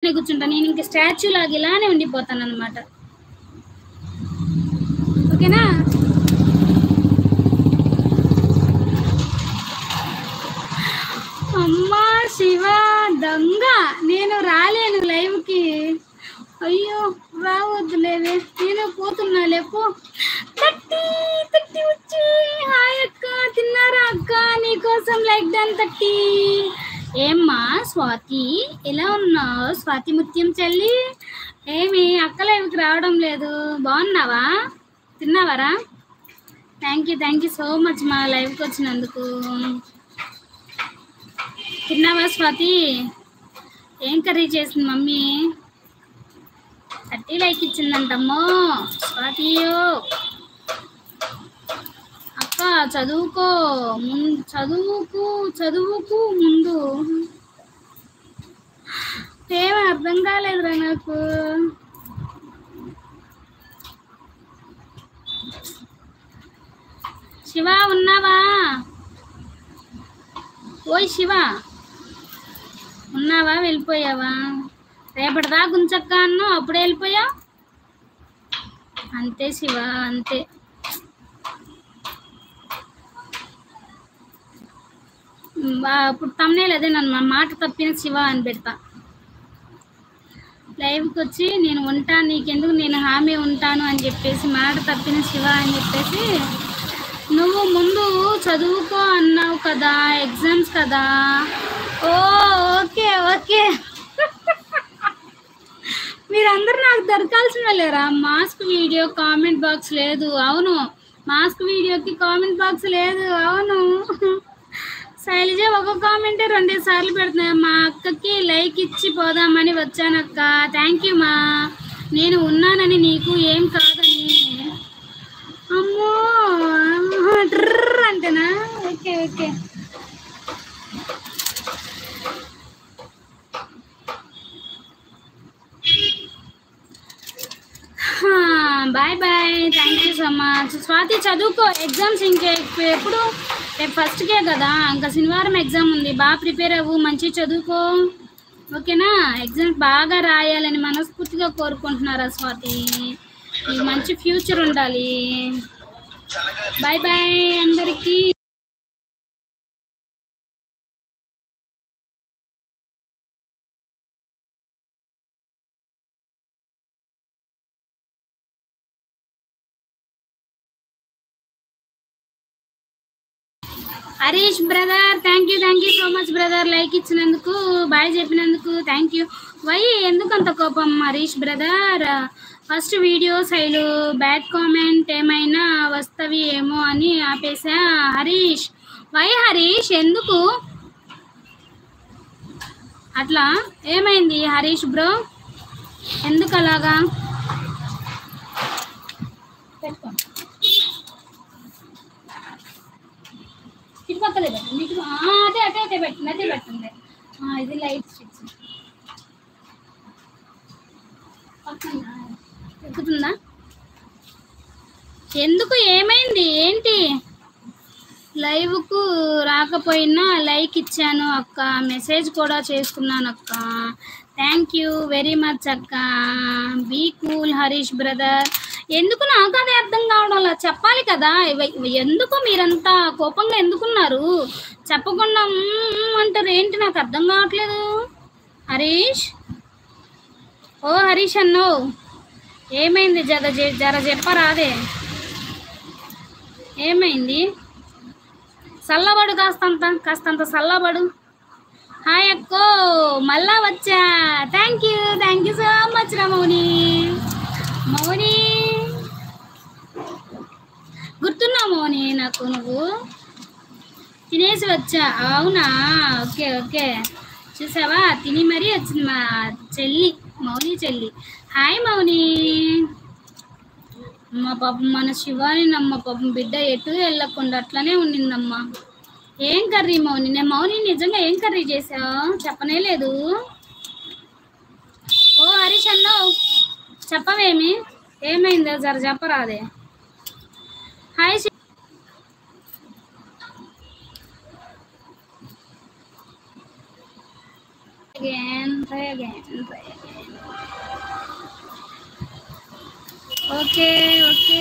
కూర్చుంటా నేను ఇంక స్టాచ్యూ లాగా ఇలానే ఉండిపోతాను అనమాట. ఓకేనా? అమ్మా శివ దొంగ, నేను రాలేను లైవ్కి. అయ్యో రావద్దులేవే, నేను పోతున్నా లేపో. తట్టి తట్టి వచ్చి హాయ్ అక్క, తిన్నారా అక్క? నీకోసం లైక్ డన్ తట్టి. ఏమ్మా స్వాతి, ఎలా ఉన్నావు? స్వాతి ముత్యం చెల్లి, ఏమి అక్క లైవ్కి రావడం లేదు, బాగున్నావా? తిన్నావారా? థ్యాంక్ యూ సో మచ్ మా లైవ్కి వచ్చినందుకు. తిన్నావా స్వాతి? ఏం కర్రీ చేసింది మమ్మీ? 30 లైక్ ఇచ్చిందంటమ్మో స్వాతియో. అక్క చదువుకో, చదువుకు ముందు. ఏం అర్థం కాలేదురా నాకు. శివ ఉన్నావా? ఓయ్ శివ ఉన్నావా? వెళ్ళిపోయావా? రేపటిదాకా ఉంచక్క అన్నావు, అప్పుడే వెళ్ళిపోయా. అంతే శివ అంతే. ఇప్పుడు తమ్నేల్ అదే, నన్ను మాట తప్పిన శివ అని పెడతా. లైవ్కి వచ్చి నేను ఉంటాను నీకెందుకు, నేను హామీ ఉంటాను అని చెప్పేసి మాట తప్పిన శివ అని చెప్పేసి, నువ్వు ముందు చదువుకో అన్నావు కదా, ఎగ్జామ్స్ కదా. ఓ ఓకే ఓకే. మీరందరూ నాకు దొరకాల్సిన వాళ్ళేరా. మాస్క్ వీడియో కామెంట్ బాక్స్ లేదు. అవును, మాస్క్ వీడియోకి కామెంట్ బాక్స్ లేదు. అవును, శైలజ ఒక కామెంటే 2 సార్లు పెడుతున్నాయి. మా అక్కకి లైక్ ఇచ్చి పోదామని వచ్చానక్క. థ్యాంక్ యూ మా, నేను ఉన్నానని నీకు ఏం కాదని. అమ్మో ట్రర్ అంటేనా? Okay okay. Bye bye, thank you so much. Swathi చదువుకో, ఎగ్జామ్స్ ఎప్పుడు? రేపు ఫస్ట్కే కదా, ఇంకా శనివారం ఎగ్జామ్ ఉంది. బాగా ప్రిపేర్ అవ్వు, మంచిగా చదువుకో. ఓకేనా? ఎగ్జామ్స్ బాగా రాయాలని మనస్ఫూర్తిగా కోరుకుంటున్నారా స్వాతి? నీకు మంచి ఫ్యూచర్ ఉండాలి. బాయ్ బాయ్ అందరికీ. Harish brother, thank you so much brother, like ఇచ్చినందుకు, బాయ్ చెప్పినందుకు థ్యాంక్ యూ. వై ఎందుకు అంత కోపం హరీష్ బ్రదర్? ఫస్ట్ వీడియో సైలు బ్యాడ్ కామెంట్ ఏమైనా వస్తవి ఏమో అని ఆపేసా. హరీష్ వై హరీష్, ఎందుకు అట్లా? ఏమైంది హరీష్ బ్రో, ఎందుకు అలాగా? చుట్టుపక్కలే పెట్టండి, అదే అదే అదే పెట్టండి, అదే పెట్టండి. ఇది లైట్ స్విచ్ పక్కన ఎక్కుతుందా? ఎందుకు, ఏమైంది, ఏంటి? లైవ్కు రాకపోయినా లైక్ ఇచ్చాను అక్క, మెసేజ్ కూడా చేసుకున్నాను అక్క. థ్యాంక్ యూ వెరీ మచ్ అక్క. Be cool Harish brother. ఎందుకు నాకు అదే అర్థం కావడం, చెప్పాలి కదా. ఎందుకు మీరంతా కోపంగా ఎందుకున్నారు? చెప్పకుండా అంటారు ఏంటి, నాకు అర్థం కావట్లేదు. హరీష్, ఓ హరీష్ అన్నో, ఏమైంది? జర చెప్పరాదే, ఏమైంది? చల్లబడు, కాస్తంత చల్లబడు. హాయ్ అక్కో, మళ్ళా వచ్చా. థ్యాంక్ యూ సో మచ్ రా మౌని. మౌని గుర్తున్నా మౌని నాకు, నువ్వు తినేసి వచ్చా. అవునా, ఓకే ఓకే. చూసావా, తిని మరీ వచ్చింది మా చెల్లి, మౌని చెల్లి. హాయ్ మౌని. మా పాపం మన శివాని నమ్మ, పాపం బిడ్డ ఎటు వెళ్ళకుండా అట్లనే ఉండిందమ్మా. ఏం కర్రీ మౌని? నేను మౌని నిజంగా ఏం కర్రీ చేసావు చెప్పనే లేదు. ఓ హరీష్ అన్నో, చెప్పవేమి, ఏమైందో జర చెప్పరాదే. Hi again. Okay okay